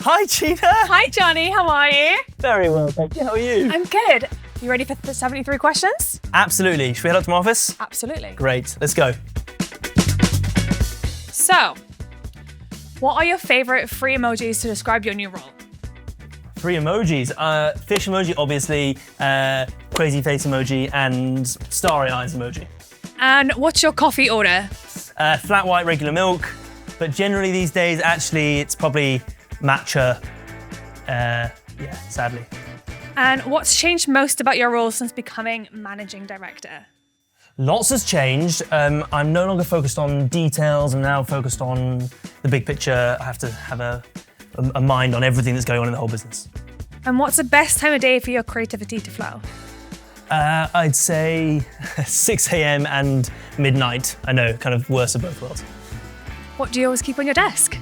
Hi, Gina. Hi, Jonny. How are you? Very well, thank you. How are you? I'm good. You ready for the 73 questions? Absolutely. Should we head up to my office? Absolutely. Great. Let's go. So, what are your favourite 3 emojis to describe your new role? 3 emojis. Fish emoji, obviously. Crazy face emoji and starry eyes emoji. And what's your coffee order? Flat white, regular milk. But generally these days, actually, it's probably matcha. Yeah, sadly. And what's changed most about your role since becoming managing director? Lots has changed. I'm no longer focused on details. I'm now focused on the big picture. I have to have a mind on everything that's going on in the whole business. And what's the best time of day for your creativity to flow? I'd say 6 a.m. and midnight. I know, kind of worst of both worlds. What do you always keep on your desk?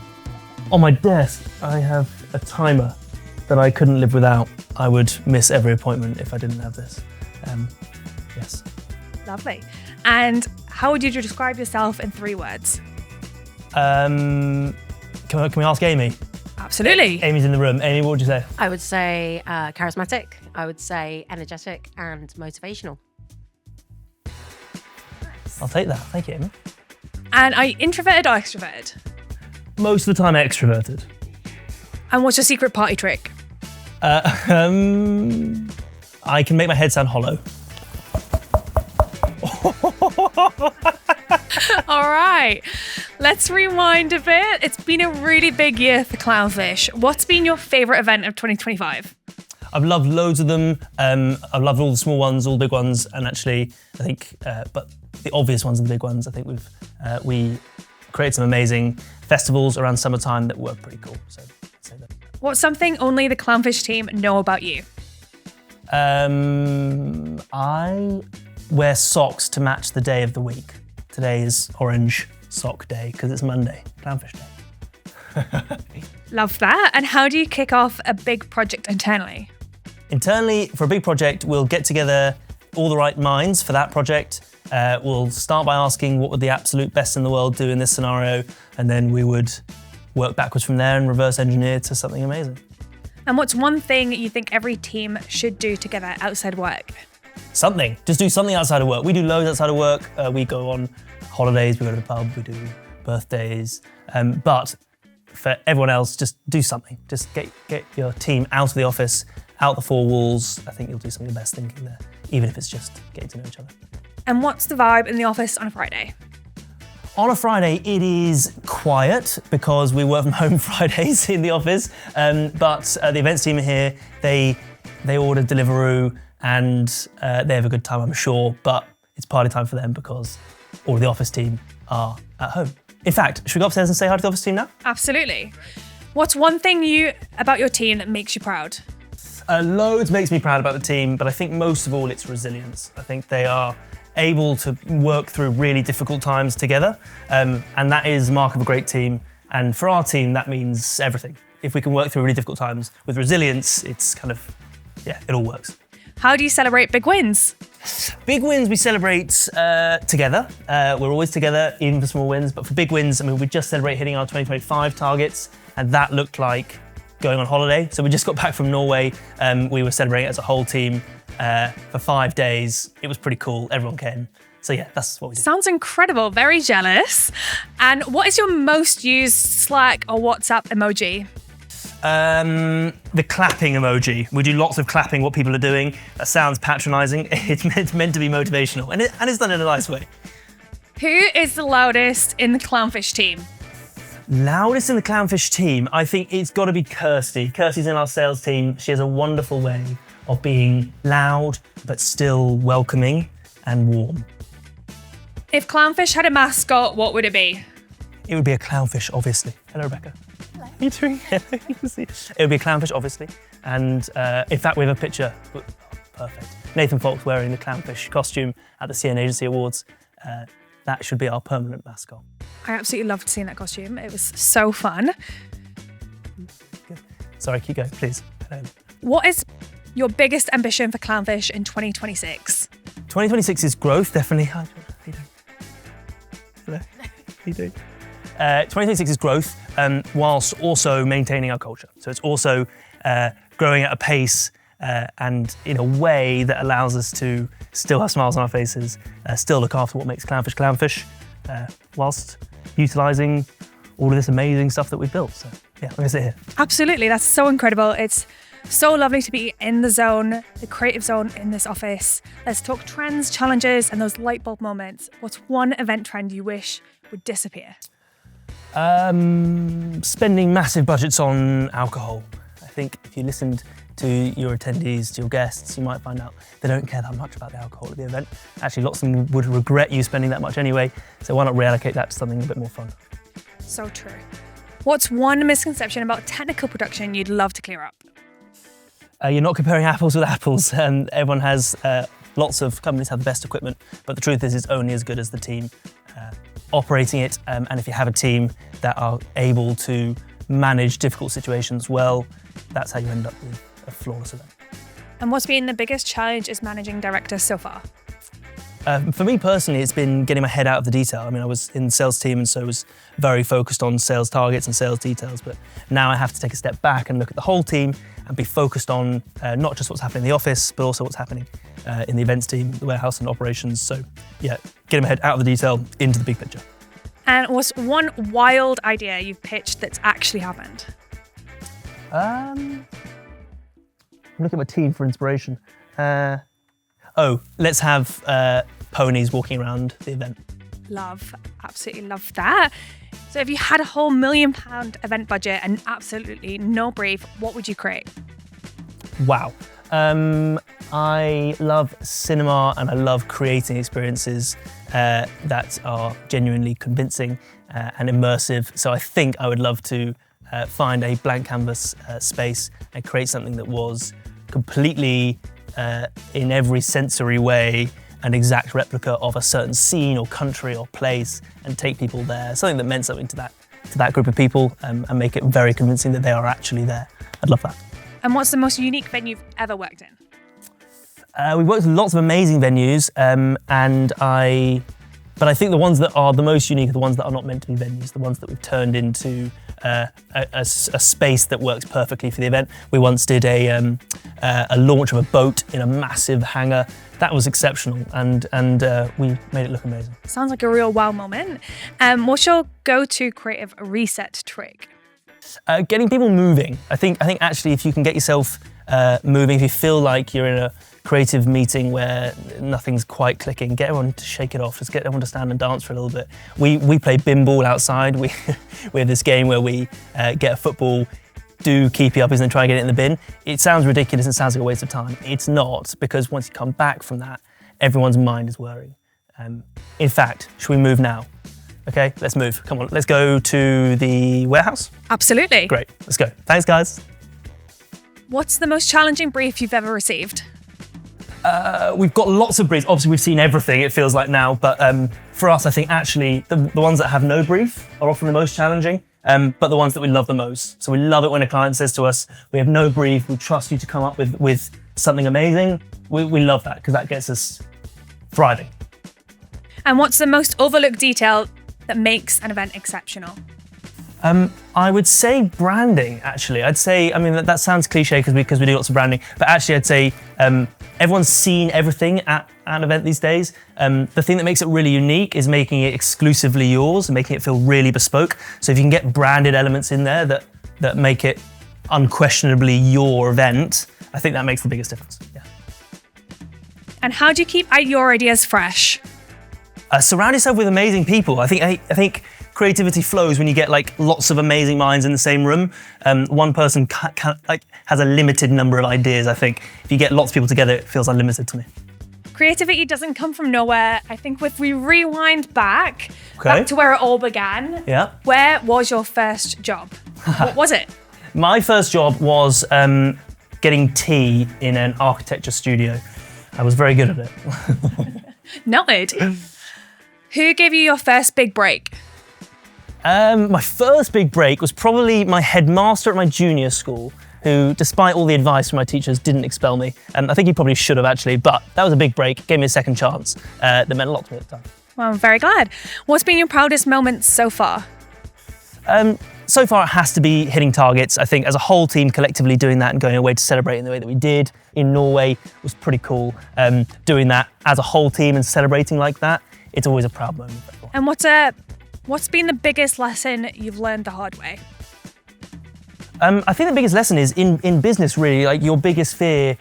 On my desk, I have a timer that I couldn't live without. I would miss every appointment if I didn't have this. Yes. Lovely. And how would you describe yourself in 3 words? Can we ask Amy? Absolutely. Amy's in the room. Amy, what would you say? I would say charismatic. I would say energetic and motivational. I'll take that. Thank you, Amy. And are you introverted or extroverted? Most of the time extroverted. And what's your secret party trick? I can make my head sound hollow. All right, let's rewind a bit. It's been a really big year for Clownfish. What's been your favourite event of 2025? I've loved loads of them. I've loved all the small ones, all the big ones, and actually, I think, but the obvious ones are the big ones. I think we created some amazing festivals around summertime that were pretty cool. So I'd say that. What's something only the Clownfish team know about you? I wear socks to match the day of the week. Today is Orange Sock Day because it's Monday, Clownfish Day. Love that. And how do you kick off a big project internally? Internally, for a big project, we'll get together all the right minds for that project. We'll start by asking what would the absolute best in the world do in this scenario, and then we would work backwards from there and reverse engineer to something amazing. And what's one thing you think every team should do together outside work? Something. Just do something outside of work. We do loads outside of work. We go on holidays, we go to the pub, we do birthdays. But for everyone else, just do something. Just get your team out of the office, out the 4 walls. I think you'll do some of your best thinking there, even if it's just getting to know each other. And what's the vibe in the office on a Friday? On a Friday, it is quiet because we work from home Fridays in the office. But the events team are here. They order Deliveroo and they have a good time, I'm sure. But it's party time for them because all of the office team are at home. In fact, should we go upstairs and say hi to the office team now? Absolutely. What's one thing about your team that makes you proud? Loads makes me proud about the team, but I think most of all it's resilience. I think they are able to work through really difficult times together, and that is a mark of a great team. And for our team, that means everything. If we can work through really difficult times with resilience, it's kind of, yeah, it all works. How do you celebrate big wins? Big wins we celebrate together. We're always together, even for small wins. But for big wins, I mean, we just celebrate hitting our 2025 targets, and that looked like going on holiday. So we just got back from Norway. We were celebrating as a whole team for 5 days. It was pretty cool. Everyone came. So yeah, that's what we did. Sounds incredible. Very jealous. And what is your most used Slack or WhatsApp emoji? The clapping emoji. We do lots of clapping what people are doing. That sounds patronising. It's meant to be motivational, and it's done in a nice way. Who is the loudest in the Clownfish team? Loudest in the Clownfish team? I think it's got to be Kirsty. Kirsty's in our sales team. She has a wonderful way of being loud, but still welcoming and warm. If Clownfish had a mascot, what would it be? It would be a clownfish, obviously. Hello, Rebecca. Hello. You doing? It would be a clownfish, obviously. And in fact, we have a picture. Perfect. Nathan Falk's wearing the clownfish costume at the CN Agency Awards. That should be our permanent mascot. I absolutely loved seeing that costume. It was so fun. Good. Sorry, keep going, please. What is your biggest ambition for Clownfish in 2026? 2026 is growth, definitely. Hi, John. How you doing? Hello. How you doing? 2026 is growth. whilst also maintaining our culture. So it's also growing at a pace and in a way that allows us to still have smiles on our faces, still look after what makes Clownfish, whilst utilising all of this amazing stuff that we've built. So yeah, I'm gonna sit here. Absolutely, that's so incredible. It's so lovely to be in the zone, the creative zone in this office. Let's talk trends, challenges, and those light bulb moments. What's one event trend you wish would disappear? Spending massive budgets on alcohol. I think if you listened to your attendees, to your guests, you might find out they don't care that much about the alcohol at the event. Actually, lots of them would regret you spending that much anyway, so why not reallocate that to something a bit more fun? So true. What's one misconception about technical production you'd love to clear up? You're not comparing apples with apples. Everyone has, lots of companies have the best equipment, but the truth is it's only as good as the team operating it. And if you have a team that are able to manage difficult situations well, that's how you end up with a flawless event. And what's been the biggest challenge as managing director so far? For me personally, it's been getting my head out of the detail. I mean, I was in the sales team and so was very focused on sales targets and sales details, but now I have to take a step back and look at the whole team and be focused on not just what's happening in the office, but also what's happening in the events team, the warehouse and operations. So yeah, getting my head out of the detail into the big picture. And what's one wild idea you've pitched that's actually happened? I'm looking at my team for inspiration. Let's have ponies walking around the event. Love, absolutely love that. So if you had a whole £1 million event budget and absolutely no brief, what would you create? Wow. I love cinema and I love creating experiences that are genuinely convincing and immersive. So I think I would love to find a blank canvas space and create something that was completely in every sensory way an exact replica of a certain scene or country or place and take people there, something that meant something to that group of people and make it very convincing that they are actually there. I'd love that. And what's the most unique venue you've ever worked in? We've worked with lots of amazing venues but I think the ones that are the most unique are the ones that are not meant to be venues, the ones that we've turned into a space that works perfectly for the event. We once did a launch of a boat in a massive hangar. That was exceptional, and we made it look amazing. Sounds like a real wow moment. What's your go-to creative reset trick? Getting people moving. I think actually if you can get yourself moving, if you feel like you're in a creative meeting where nothing's quite clicking, get everyone to shake it off, just get everyone to stand and dance for a little bit. We play bin ball outside. We have this game where we get a football, do keepy uppies and then try and get it in the bin. It sounds ridiculous and sounds like a waste of time. It's not, because once you come back from that, everyone's mind is whirring. In fact, should we move now? Okay, let's move. Come on, let's go to the warehouse. Absolutely. Great, let's go. Thanks, guys. What's the most challenging brief you've ever received? We've got lots of briefs. Obviously, we've seen everything, it feels like now, but for us, I think actually the ones that have no brief are often the most challenging, but the ones that we love the most. So we love it when a client says to us, we have no brief, we trust you to come up with something amazing. We love that because that gets us thriving. And what's the most overlooked detail that makes an event exceptional? I would say branding, actually. I'd say, I mean, that sounds cliche because we do lots of branding, but actually I'd say everyone's seen everything at an event these days. The thing that makes it really unique is making it exclusively yours and making it feel really bespoke. So if you can get branded elements in there that make it unquestionably your event, I think that makes the biggest difference. Yeah. And how do you keep your ideas fresh? Surround yourself with amazing people. I think creativity flows when you get like lots of amazing minds in the same room. One person has a limited number of ideas. I think if you get lots of people together, it feels unlimited to me. Creativity doesn't come from nowhere. I think if we rewind back to where it all began, yeah. Where was your first job? What was it? My first job was getting tea in an architecture studio. I was very good at it. Noted. Who gave you your first big break? My first big break was probably my headmaster at my junior school, who, despite all the advice from my teachers, didn't expel me. I think he probably should have actually, but that was a big break, gave me a second chance. That meant a lot to me at the time. Well, I'm very glad. What's been your proudest moment so far? So far, it has to be hitting targets. I think as a whole team collectively doing that and going away to celebrate in the way that we did in Norway was pretty cool. Doing that as a whole team and celebrating like that, it's always a proud moment for everyone. And what's been the biggest lesson you've learned the hard way? I think the biggest lesson is in business, really, like your biggest fear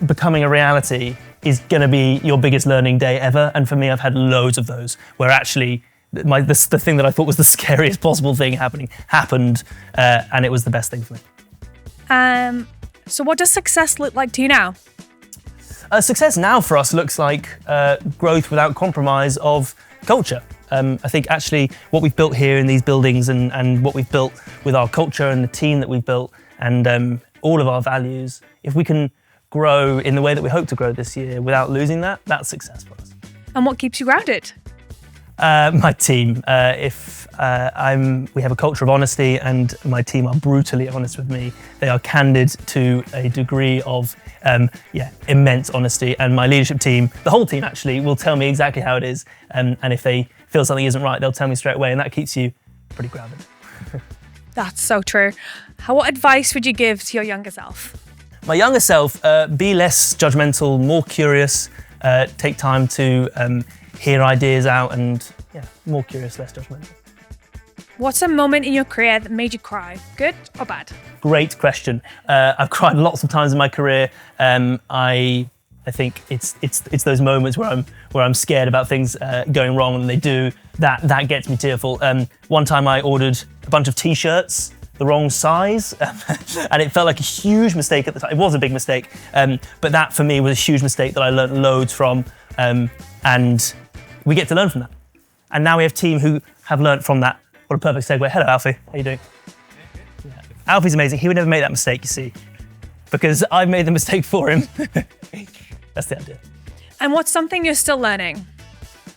becoming a reality is going to be your biggest learning day ever. And for me, I've had loads of those where actually the thing that I thought was the scariest possible thing happened, and it was the best thing for me. So what does success look like to you now? Success now for us looks like growth without compromise of culture. I think actually what we've built here in these buildings and what we've built with our culture and the team that we've built and all of our values, if we can grow in the way that we hope to grow this year without losing that, that's success for us. And what keeps you grounded? My team. We have a culture of honesty, and my team are brutally honest with me. They are candid to a degree of immense honesty. And my leadership team, the whole team actually, will tell me exactly how it is. And if they feel something isn't right, they'll tell me straight away, and that keeps you pretty grounded. That's so true. What advice would you give to your younger self? My younger self, be less judgmental, more curious, take time to hear ideas out and more curious, less judgmental. What's a moment in your career that made you cry, good or bad? Great question. I've cried lots of times in my career. I think it's those moments where I'm scared about things going wrong and they do. That gets me tearful. One time I ordered a bunch of t-shirts, the wrong size, and it felt like a huge mistake at the time. It was a big mistake, but that for me was a huge mistake that I learned loads from, and we get to learn from that. And now we have a team who have learned from that. What a perfect segue. Hello, Alfie. How you doing? Yeah. Alfie's amazing. He would never make that mistake, you see, because I've made the mistake for him. That's the idea. And what's something you're still learning?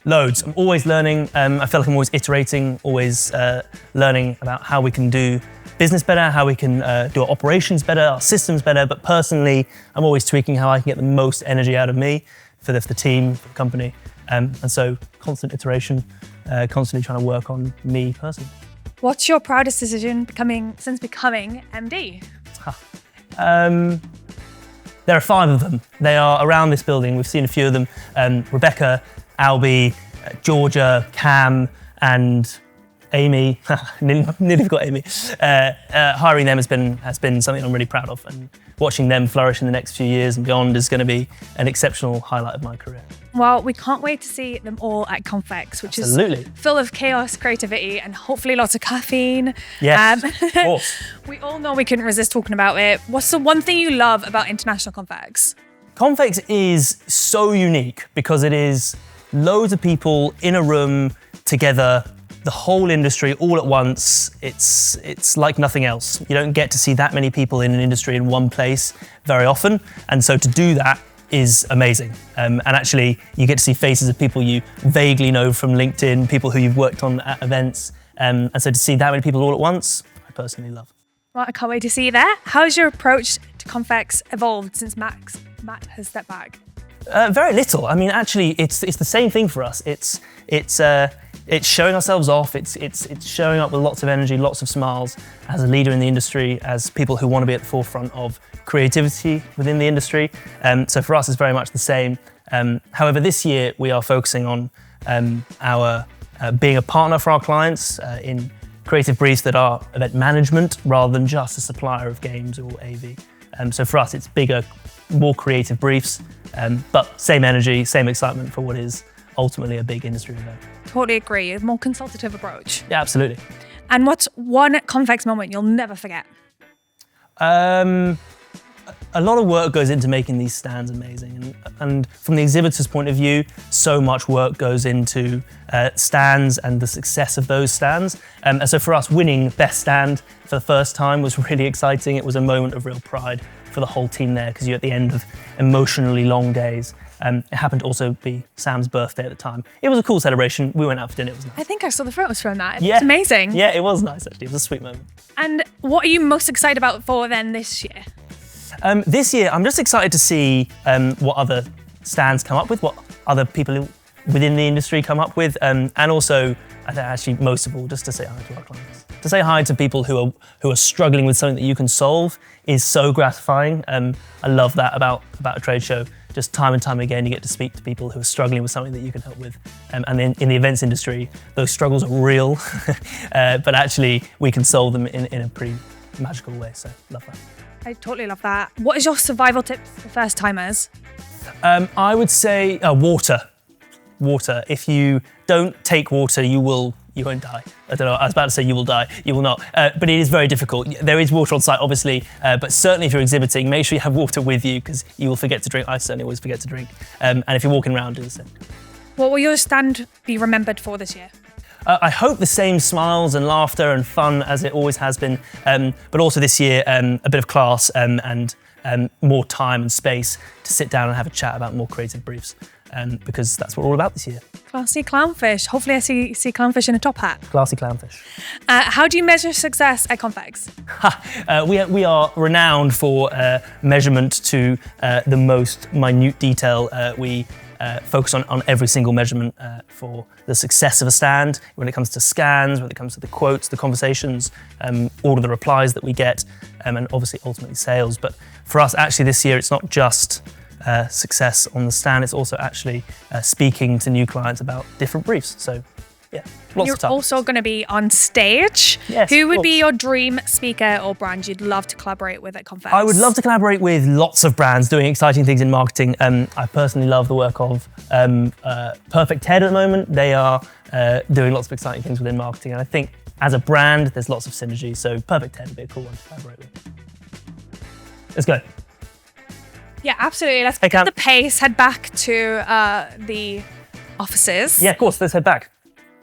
Loads. I'm always learning. I feel like I'm always iterating, always learning about how we can do business better, how we can do our operations better, our systems better. But personally, I'm always tweaking how I can get the most energy out of me for the team, for the company. And so constant iteration, constantly trying to work on me personally. What's your proudest decision since becoming MD? There are 5 of them. They are around this building. We've seen a few of them. Rebecca, Albie, Georgia, Cam, and Amy. Nearly forgot Amy. Hiring them has been something I'm really proud of, and watching them flourish in the next few years and beyond is going to be an exceptional highlight of my career. Well, we can't wait to see them all at Confex, which Absolutely. Is full of chaos, creativity, and hopefully lots of caffeine. Yes, of course. We all know we couldn't resist talking about it. What's the one thing you love about International Confex? Confex is so unique because it is loads of people in a room together, the whole industry all at once. It's like nothing else. You don't get to see that many people in an industry in one place very often. And so to do that is amazing. And actually you get to see faces of people you vaguely know from LinkedIn, people who you've worked on at events. And so to see that many people all at once, I personally love. Well, I can't wait to see you there. How's your approach to Confex evolved since Matt has stepped back? Very little. I mean, actually, it's the same thing for us. It's showing ourselves off. It's showing up with lots of energy, lots of smiles as a leader in the industry, as people who want to be at the forefront of creativity within the industry. So for us, it's very much the same. However, this year we are focusing on our being a partner for our clients in creative briefs that are event management rather than just a supplier of games or AV. So for us, it's bigger, more creative briefs, but same energy, same excitement for what is ultimately a big industry event. Totally agree. A more consultative approach. Yeah, absolutely. And what's one Confex moment you'll never forget? A lot of work goes into making these stands amazing. And from the exhibitor's point of view, so much work goes into stands and the success of those stands. And so for us, winning Best Stand for the first time was really exciting. It was a moment of real pride for the whole team there, because you're at the end of emotionally long days. It happened to also be Sam's birthday at the time. It was a cool celebration. We went out for dinner, it was nice. I think I saw the photos from that. Yeah. It's amazing. Yeah, it was nice actually. It was a sweet moment. And what are you most excited about for then this year? This year, I'm just excited to see what other stands come up with, what other people within the industry come up with, and also I think actually most of all, just to say hi to our clients. To say hi to people who are struggling with something that you can solve is so gratifying. I love that about a trade show. Just time and time again, you get to speak to people who are struggling with something that you can help with. And in the events industry, those struggles are real, but actually we can solve them in a pretty magical way. So love that. I totally love that. What is your survival tips for first timers? I would say water. Water. If you don't take water, you won't die. I don't know, I was about to say you will die, you will not. But it is very difficult. There is water on site, obviously, but certainly if you're exhibiting, make sure you have water with you because you will forget to drink. I certainly always forget to drink. And if you're walking around, do the same. What will your stand be remembered for this year? I hope the same smiles and laughter and fun as it always has been, but also this year, a bit of class and more time and space to sit down and have a chat about more creative briefs. Because that's what we're all about this year. Classy clownfish. Hopefully I see clownfish in a top hat. Classy clownfish. How do you measure success at Confex? We are renowned for measurement to the most minute detail. We focus on every single measurement for the success of a stand, when it comes to scans, when it comes to the quotes, the conversations, all of the replies that we get, and obviously ultimately sales. But for us, actually this year, it's not just success on the stand, it's also actually speaking to new clients about different briefs. So yeah, lots You're of time. also going to be on stage. Yes, Who of would be course. your dream speaker or brand you'd love to collaborate with at Confex? I would love to collaborate with lots of brands doing exciting things in marketing. I personally love the work of Perfect Ted at the moment. They are doing lots of exciting things within marketing, and I think as a brand, there's lots of synergy. So Perfect Ted would be a cool one to collaborate with. Let's go. Yeah, absolutely. Let's Hey, pick up Cam. the pace, head back to the offices. Yeah, of course. Let's head back.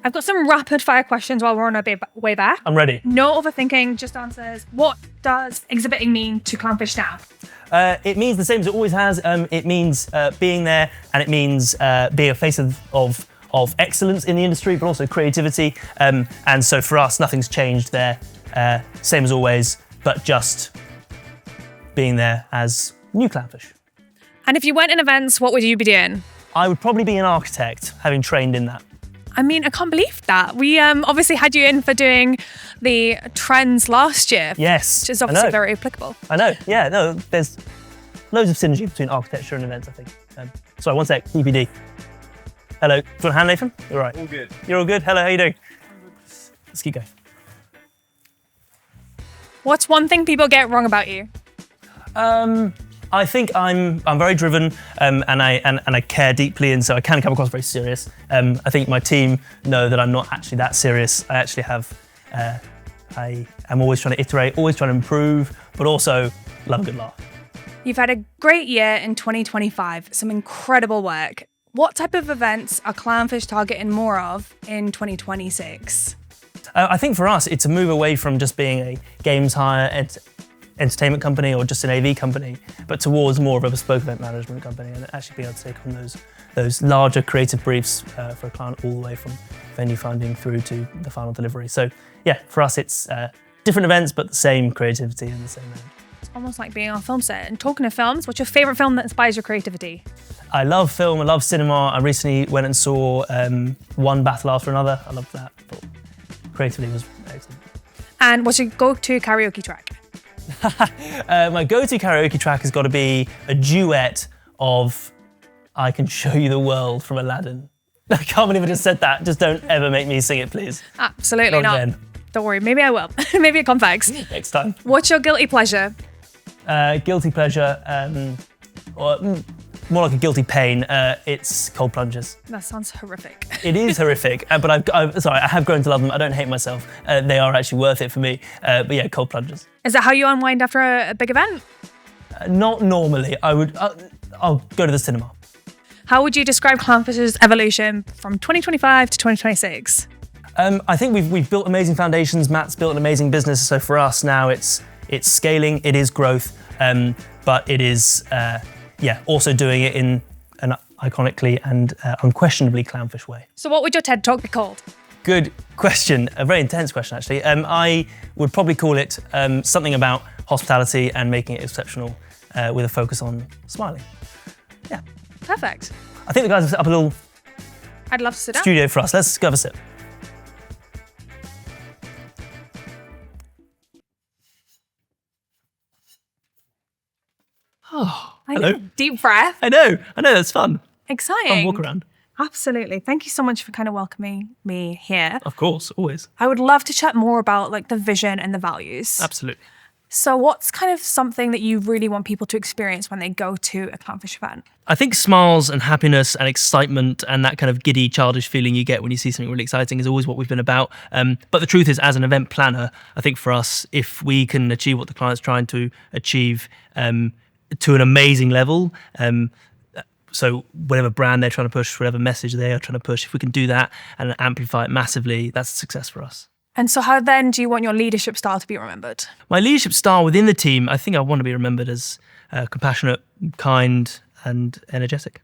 I've got some rapid fire questions while we're on our way back. I'm ready. No overthinking, just answers. What does exhibiting mean to Clownfish now? It means the same as it always has. It means being there, and it means being a face of excellence in the industry, but also creativity. And so for us, nothing's changed there. Same as always, but just being there as new Clownfish. And if you weren't in events, what would you be doing? I would probably be an architect, having trained in that. I mean, I can't believe that. We obviously had you in for doing the trends last year. Yes, Which is I obviously know. very applicable. I know, yeah, no, there's loads of synergy between architecture and events, I think. Sorry, one sec, EPD. Hello, do you want a hand, Nathan? All right. All good. You're all good? Hello, how you doing? Let's keep going. What's one thing people get wrong about you? I think I'm very driven, and I care deeply, and so I can come across very serious. I think my team know that I'm not actually that serious. I actually have, I am always trying to iterate, always trying to improve, but also love a good laugh. You've had a great year in 2025, some incredible work. What type of events are Clownfish targeting more of in 2026? I think for us, it's a move away from just being a games hire entertainment company or just an AV company, but towards more of a bespoke event management company, and actually being able to take on those larger creative briefs for a client, all the way from venue funding through to the final delivery. So yeah, for us, it's different events, but the same creativity and the same end. It's almost like being on a film set. And talking of films, what's your favourite film that inspires your creativity? I love film, I love cinema. I recently went and saw One Battle After Another. I loved that. But creatively was excellent. And what's your go-to karaoke track? My go-to karaoke track has got to be a duet of I Can Show You the World from Aladdin. I can't believe I just said that. Just don't ever make me sing it, please. Absolutely not. Again. Don't worry, maybe I will. Maybe it comes back. Next time. What's your guilty pleasure? Guilty pleasure, or more like a guilty pain. It's cold plungers. That sounds horrific. It is horrific, but I have grown to love them. I don't hate myself. They are actually worth it for me. But yeah, cold plungers. Is that how you unwind after a big event? Not normally. I'll go to the cinema. How would you describe Clownfish's evolution from 2025 to 2026? I think we've built amazing foundations. Matt's built an amazing business. So for us now, it's scaling. It is growth, but it is also doing it in an iconically and unquestionably Clownfish way. So what would your TED Talk be called? Good question. A very intense question, actually. I would probably call it something about hospitality and making it exceptional with a focus on smiling. Yeah. Perfect. I think the guys have set up a little I'd love to sit down. studio for us. Let's go have a sip. Oh, I hello. know. Deep breath. I know, that's fun. Exciting. Fun walk around. Absolutely. Thank you so much for kind of welcoming me here. Of course, always. I would love to chat more about like the vision and the values. Absolutely. So what's kind of something that you really want people to experience when they go to a Clownfish event? I think smiles and happiness and excitement and that kind of giddy, childish feeling you get when you see something really exciting is always what we've been about. But the truth is, as an event planner, I think for us, if we can achieve what the client's trying to achieve to an amazing level, so whatever brand they're trying to push, whatever message they are trying to push, if we can do that and amplify it massively, that's a success for us. And so how then do you want your leadership style to be remembered? My leadership style within the team, I think I want to be remembered as compassionate, kind, and energetic.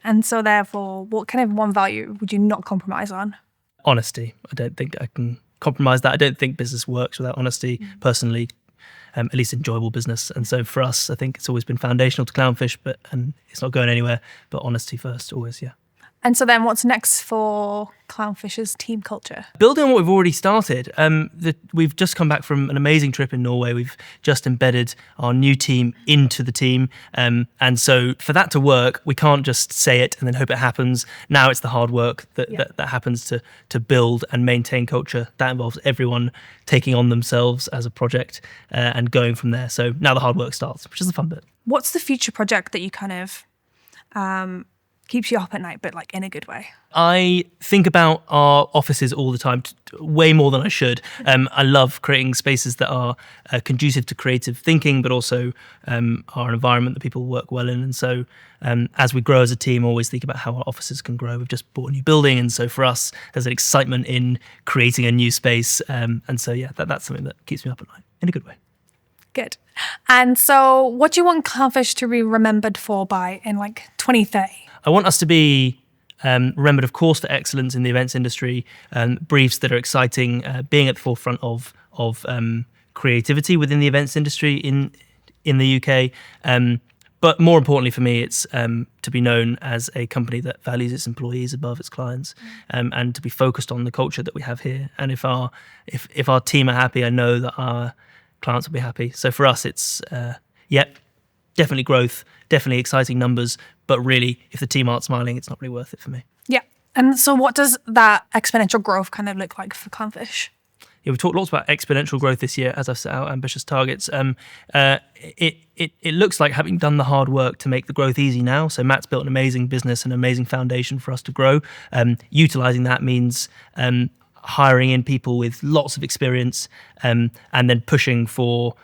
And so therefore, what kind of one value would you not compromise on? Honesty. I don't think I can compromise that. I don't think business works without honesty, personally, at least enjoyable business. And so for us, I think it's always been foundational to Clownfish, and it's not going anywhere, but honesty first, always, yeah. And so then what's next for Clownfish's team culture? Building on what we've already started, we've just come back from an amazing trip in Norway. We've just embedded our new team into the team. And so for that to work, we can't just say it and then hope it happens. Now it's the hard work that happens to build and maintain culture. That involves everyone taking on themselves as a project and going from there. So now the hard work starts, which is the fun bit. What's the future project that you kind of keeps you up at night, but like in a good way? I think about our offices all the time, way more than I should. I love creating spaces that are conducive to creative thinking, but also are an environment that people work well in. And so as we grow as a team, I always think about how our offices can grow. We've just bought a new building. And so for us, there's an excitement in creating a new space. And so, yeah, that's something that keeps me up at night in a good way. Good. And so what do you want Clownfish to be remembered for by in like 2030? I want us to be remembered, of course, for excellence in the events industry, briefs that are exciting, being at the forefront of creativity within the events industry in the UK. But more importantly for me, it's to be known as a company that values its employees above its clients, and to be focused on the culture that we have here. And if our team are happy, I know that our clients will be happy. So for us, it's definitely growth, definitely exciting numbers, but really, if the team aren't smiling, it's not really worth it for me. Yeah. And so what does that exponential growth kind of look like for Clownfish? Yeah, we've talked lots about exponential growth this year as I've set out ambitious targets. It looks like having done the hard work to make the growth easy now. So Matt's built an amazing business, an amazing foundation for us to grow. Utilising that means hiring in people with lots of experience, and then pushing for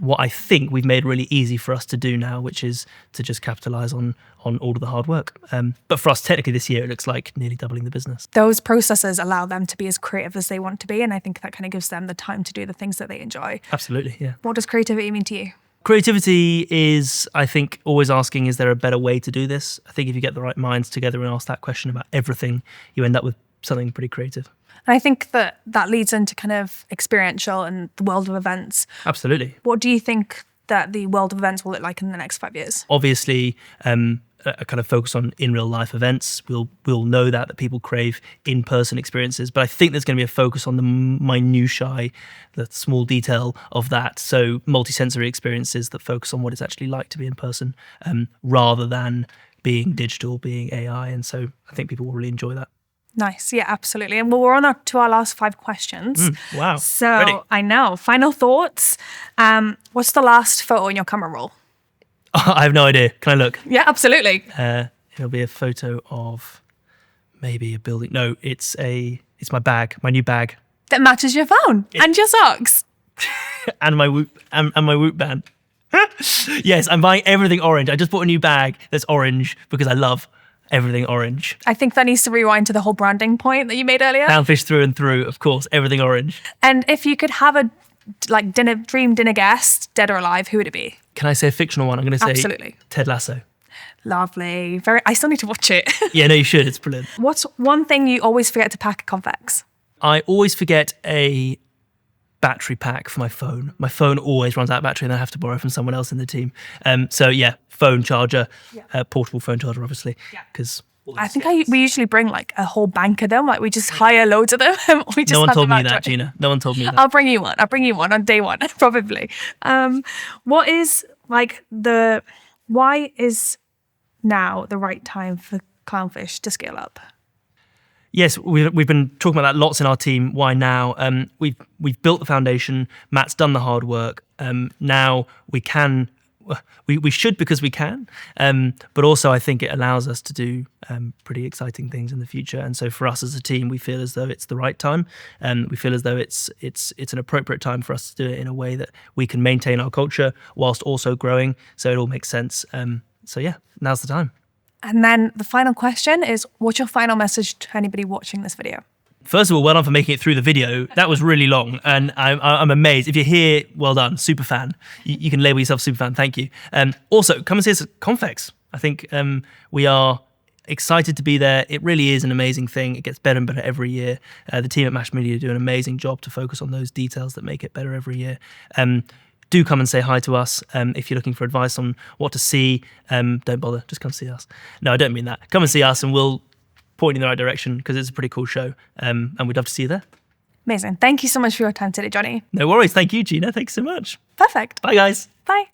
what I think we've made really easy for us to do now, which is to just capitalise on all of the hard work. But for us, technically this year, it looks like nearly doubling the business. Those processes allow them to be as creative as they want to be. And I think that kind of gives them the time to do the things that they enjoy. Absolutely, yeah. What does creativity mean to you? Creativity is, I think, always asking, is there a better way to do this? I think if you get the right minds together and ask that question about everything, you end up with something pretty creative. And I think that leads into kind of experiential and the world of events. Absolutely. What do you think that the world of events will look like in the next 5 years? Obviously, a kind of focus on in real life events. We'll know that people crave in-person experiences, but I think there's going to be a focus on the minutiae, the small detail of that. So multi-sensory experiences that focus on what it's actually like to be in person, rather than being digital, being AI. And so I think people will really enjoy that. Nice. Yeah, absolutely. And well, we're on to our last 5 questions. Wow. So Ready. I know. Final thoughts. What's the last photo in your camera roll? I have no idea. Can I look? Yeah, absolutely. It'll be a photo of maybe a building. No, it's my bag, my new bag. That matches your phone and your socks. and my Whoop band. Yes, I'm buying everything orange. I just bought a new bag that's orange because I love everything orange. I think that needs to rewind to the whole branding point that you made earlier. Clownfish through and through, of course, everything orange. And if you could have a dream dinner guest, dead or alive, who would it be? Can I say a fictional one? I'm going to say Absolutely. Ted Lasso. Lovely. I still need to watch it. Yeah, no, you should. It's brilliant. What's one thing you always forget to pack at Confex? I always forget a battery pack for my phone. My phone always runs out of battery and I have to borrow from someone else in the team. So yeah, phone charger, portable phone charger, obviously, because I think we usually bring like a whole bank of them. Like we just hire loads of them. We just no one have told them me that, out. Gina. No one told me that. I'll bring you one on day one, probably. What is Like why is now the right time for Clownfish to scale up? Yes, we've been talking about that lots in our team. Why now? We've built the foundation. Matt's done the hard work. Now we can. We should because we can, but also I think it allows us to do pretty exciting things in the future. And so for us as a team, we feel as though it's the right time, and we feel as though it's an appropriate time for us to do it in a way that we can maintain our culture whilst also growing. So it all makes sense. So yeah, now's the time. And then the final question is, what's your final message to anybody watching this video? First of all, well done for making it through the video. That was really long, and I'm amazed. If you're here, well done, super fan. You can label yourself super fan. Thank you. Also, come and see us at Confex. I think we are excited to be there. It really is an amazing thing. It gets better and better every year. The team at M.I.C.E do an amazing job to focus on those details that make it better every year. Do come and say hi to us. If you're looking for advice on what to see, don't bother, just come see us. No, I don't mean that. Come and see us and we'll point you in the right direction because it's a pretty cool show, and we'd love to see you there. Amazing. Thank you so much for your time today, Jonny. No worries. Thank you, Gina. Thanks so much. Perfect. Bye, guys. Bye.